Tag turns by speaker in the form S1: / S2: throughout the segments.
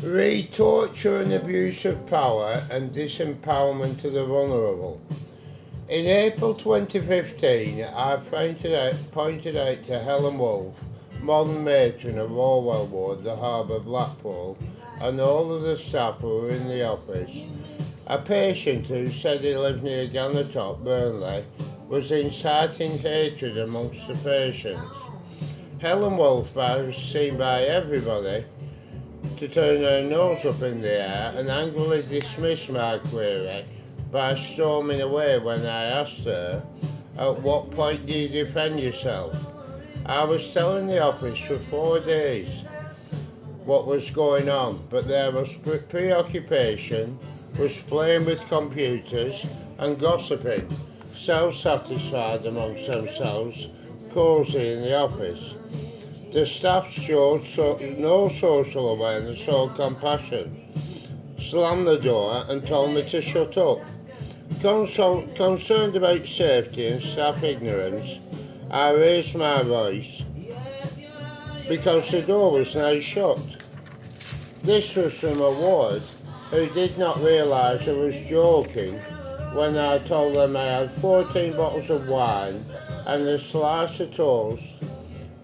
S1: Read Torture and Abuse of Power and Disempowerment of the Vulnerable. In April 2015, I pointed out to Helen Wolfe, modern matron of Orwell Ward, the Harbour, Blackpool, and all of the staff who were in the office, a patient who said he lived near Ganatop, Burnley, was inciting hatred amongst the patients. Helen Wolfe was seen by everybody to turn her nose up in the air and angrily dismiss my query by storming away when I asked her, "At what point do you defend yourself?" I was telling the office for 4 days what was going on, but there was preoccupation, was playing with computers and gossiping, self-satisfied amongst themselves, cosy in the office. The staff showed no social awareness or compassion, slammed the door and told me to shut up. Concerned about safety and staff ignorance, I raised my voice because the door was now shut. This was from a ward who did not realise I was joking when I told them I had 14 bottles of wine and a slice of toast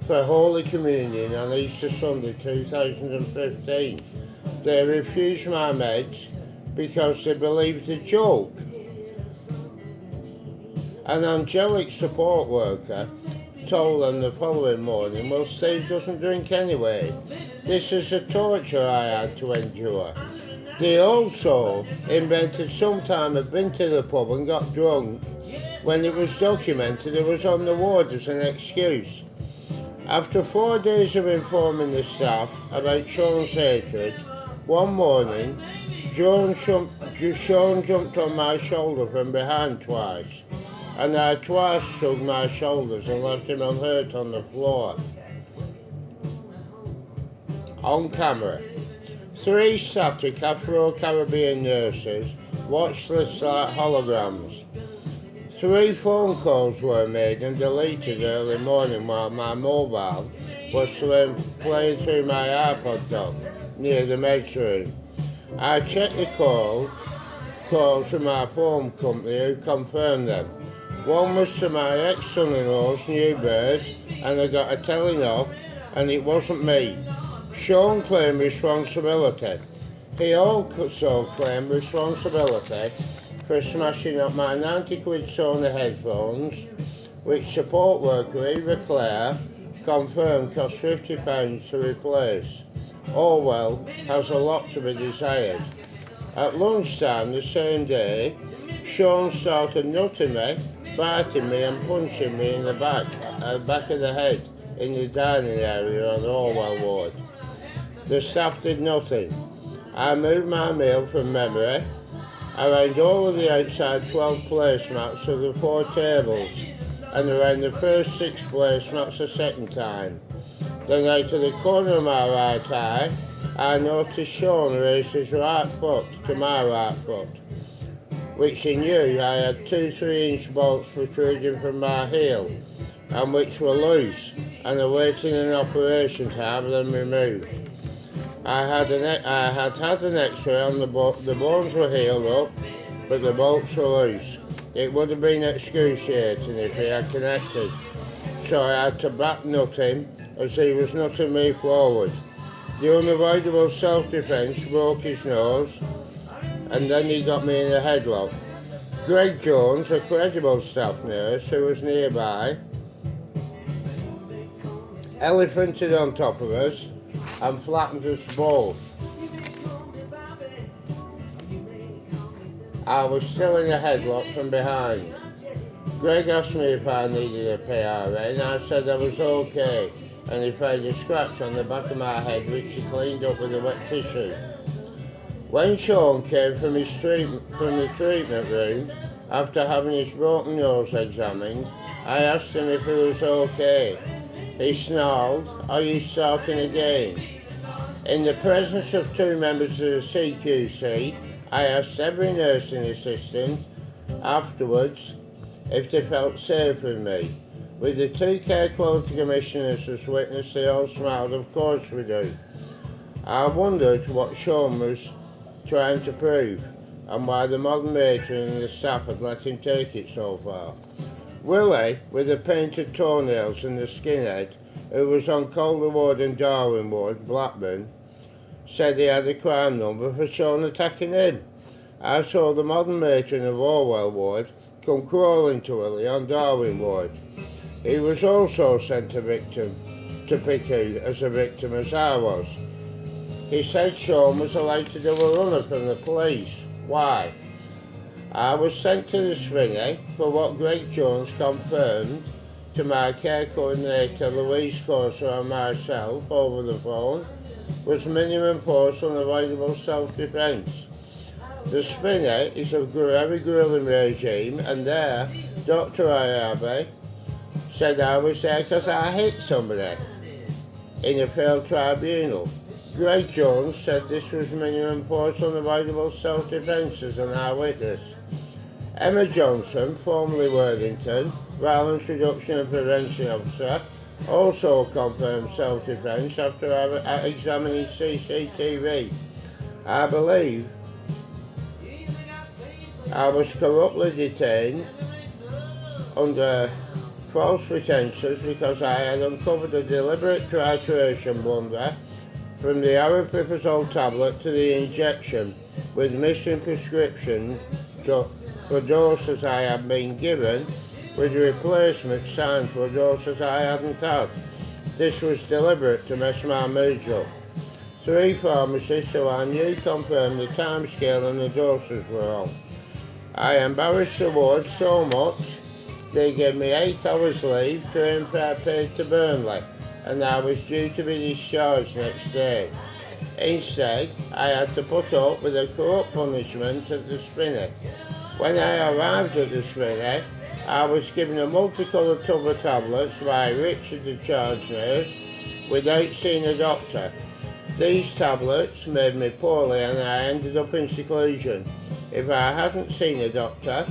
S1: for Holy Communion on Easter Sunday 2015. They refused my meds because they believed the joke. An angelic support worker told them the following morning, "Well, Steve doesn't drink anyway. This is the torture I had to endure." They also invented sometime I'd been to the pub and got drunk when it was documented it was on the ward as an excuse. After 4 days of informing the staff about Sean's hatred, one morning Sean jumped on my shoulder from behind twice, and I twice shrugged my shoulders and left him unhurt on the floor. On camera, 3 static Afro-Caribbean nurses watched this like holograms. 3 phone calls were made and deleted early morning while my mobile was playing through my iPod dock near the meds room. I checked the calls from my phone company who confirmed them. One was to my ex-son-in-law's new bird, and I got a telling off, and it wasn't me. Sean claimed responsibility. He also claimed responsibility for smashing up my 90 quid Sony headphones, which support worker Eva Clare confirmed cost £50 to replace. Orwell has a lot to be desired. At lunchtime the same day, Sean started nutting me, biting me and punching me in the back of the head in the dining area on Orwell Ward. The staff did nothing. I moved my meal from memory around all of the outside 12 placemats of the 4 tables and around the first 6 placemats a second time. Then out of the corner of my right eye, I noticed Sean raise his right foot to my right foot, which he knew I had 2 3-inch bolts protruding from my heel and which were loose and awaiting an operation to have them removed. I had had an x-ray on the bones were healed up, but the bolts were loose. It would have been excruciating if he had connected, so I had to back nut him as he was nutting me forward. The unavoidable self-defence broke his nose, and then he got me in a headlock. Greg Jones, a credible staff nurse who was nearby, elephanted on top of us and flattened us both. I was still in a headlock from behind. Greg asked me if I needed a PRA and I said I was okay, and he found a scratch on the back of my head which he cleaned up with a wet tissue. When Sean came from the treatment room after having his broken nose examined, I asked him if he was okay. He snarled, "Are you starting again?" In the presence of 2 members of the CQC, I asked every nursing assistant afterwards if they felt safe with me. With the 2 care quality commissioners as witness, they all smiled. "Of course we do." I wondered what Sean was trying to prove, and why the modern matron and the staff had let him take it so far. Willie, with the painted toenails and the skinhead, who was on Calder Ward and Darwin Ward, Blackburn, said he had a crime number for Sean attacking him. I saw the modern matron of Orwell Ward come crawling to Willie on Darwin Ward. He was also sent to Peop as a victim as I was. He said Sean was allowed to do a runner from the police. Why? I was sent to the Swinney for what Greg Jones confirmed to my care coordinator Louise Corser and myself over the phone was minimum force unavoidable self-defence. The Swinney is a heavy grilling regime, and there Dr. Ayabe said I was there because I hit somebody in a failed tribunal. Greg Jones said this was minimum force unavoidable self-defence as an eyewitness. Emma Johnson, formerly Worthington, Violence Reduction and Prevention Officer, also confirmed self-defence after examining CCTV. I believe I was corruptly detained under false pretences because I had uncovered a deliberate titration blunder from the aripiprazole tablet to the injection with missing prescriptions for doses I had been given with replacement signed for doses I hadn't had. This was deliberate to mess my mood up. 3 pharmacists who I knew confirmed the timescale and the doses were wrong. I embarrassed the ward so much they gave me 8 hours leave to impair paid to Burnley, and I was due to be discharged next day. Instead, I had to put up with a corrupt punishment at the Swinney. When I arrived at the Swinney, I was given a multicoloured tub of tablets by Richard, the charge nurse, without seeing a doctor. These tablets made me poorly and I ended up in seclusion. If I hadn't seen a doctor,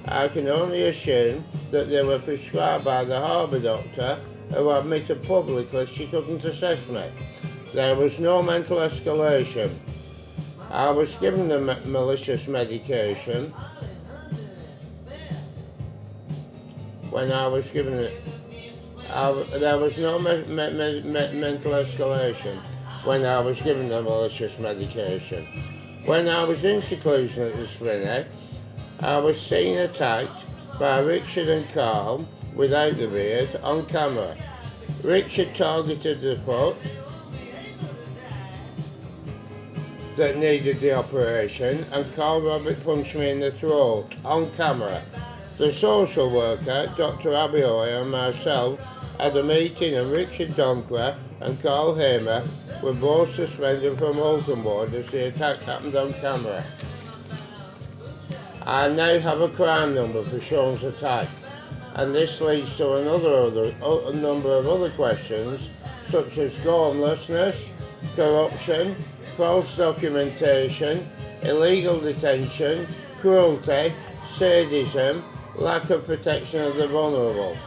S1: I can only assume that they were prescribed by the harbour doctor, who admitted publicly she couldn't assess me. There was no mental escalation. I was given the malicious medication when I was given it. There was no mental escalation when I was given the malicious medication. When I was in seclusion at the Swinney, I was seen attacked by Richard and Carl, without the beard, on camera. Richard targeted the foot that needed the operation, and Carl Robert punched me in the throat, on camera. The social worker, Dr. Abby Hoy, and myself had a meeting, and Richard Donkler and Carl Hamer were both suspended from Holton Ward as the attack happened on camera. I now have a crime number for Sean's attack, and this leads to a number of other questions, such as gormlessness, corruption, false documentation, illegal detention, cruelty, sadism, lack of protection of the vulnerable.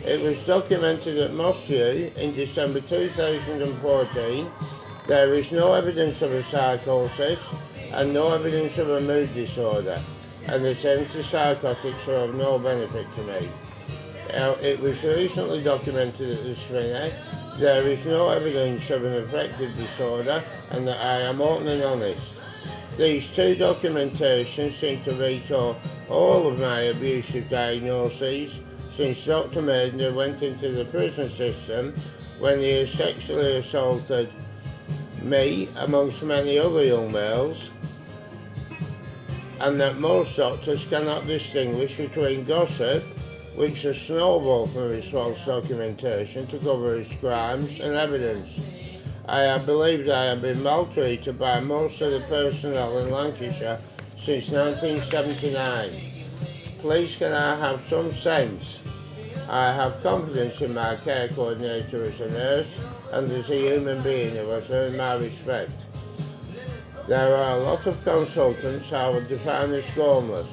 S1: It was documented at Mossview in December 2014. There is no evidence of a psychosis and no evidence of a mood disorder, and the antipsychotics are of no benefit to me. It was recently documented at the Swinney. There is no evidence of an affective disorder, and that I am open and honest. These 2 documentations seem to veto all of my abusive diagnoses since Dr. Maidner went into the prison system when he has sexually assaulted me amongst many other young males, and that most doctors cannot distinguish between gossip, which has snowballed from his false documentation to cover his crimes, and evidence. I have believed I have been maltreated by most of the personnel in Lancashire since 1979. Please can I have some sense? I have confidence in my care coordinator as a nurse and as a human being who has earned my respect. There are a lot of consultants I would define as gormless.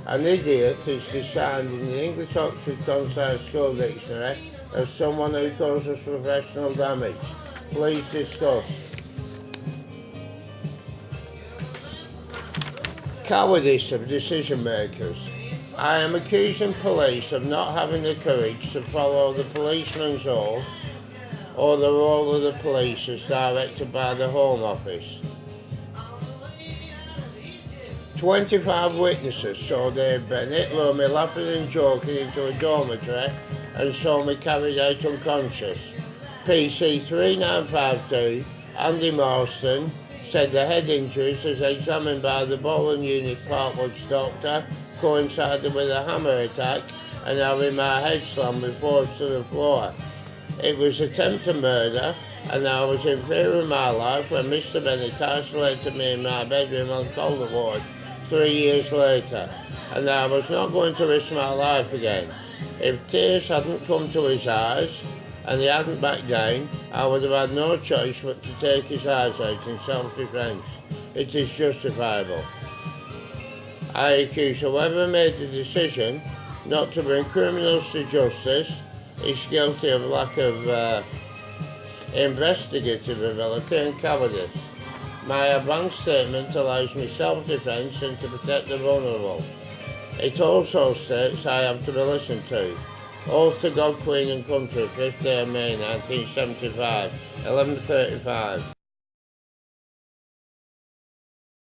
S1: An idiot is defined in the English Oxford Concise School Dictionary as someone who causes professional damage. Please discuss. Cowardice of decision makers. I am accusing police of not having the courage to follow the policeman's oath or the role of the police as directed by the Home Office. 25 witnesses saw Dave Bennett lure me laughing and joking into a dormitory and saw me carried out unconscious. PC 3952, Andy Marston, said the head injuries as examined by the Bowling Unit Parkwood's doctor coincided with a hammer attack and having my head slammed with force to the floor. It was attempted murder and I was in fear of my life when Mr. Bennett isolated me in my bedroom on Calder Ward 3 years later, and I was not going to risk my life again. If tears hadn't come to his eyes and he hadn't backed down, I would have had no choice but to take his eyes out in self-defence. It is justifiable. I accuse whoever made the decision not to bring criminals to justice is guilty of lack of investigative ability and cowardice. My advanced statement allows me self-defence and to protect the vulnerable. It also states I have to be listened to. Oath to God, Queen and Country, 5th day of May 1975, 11:35.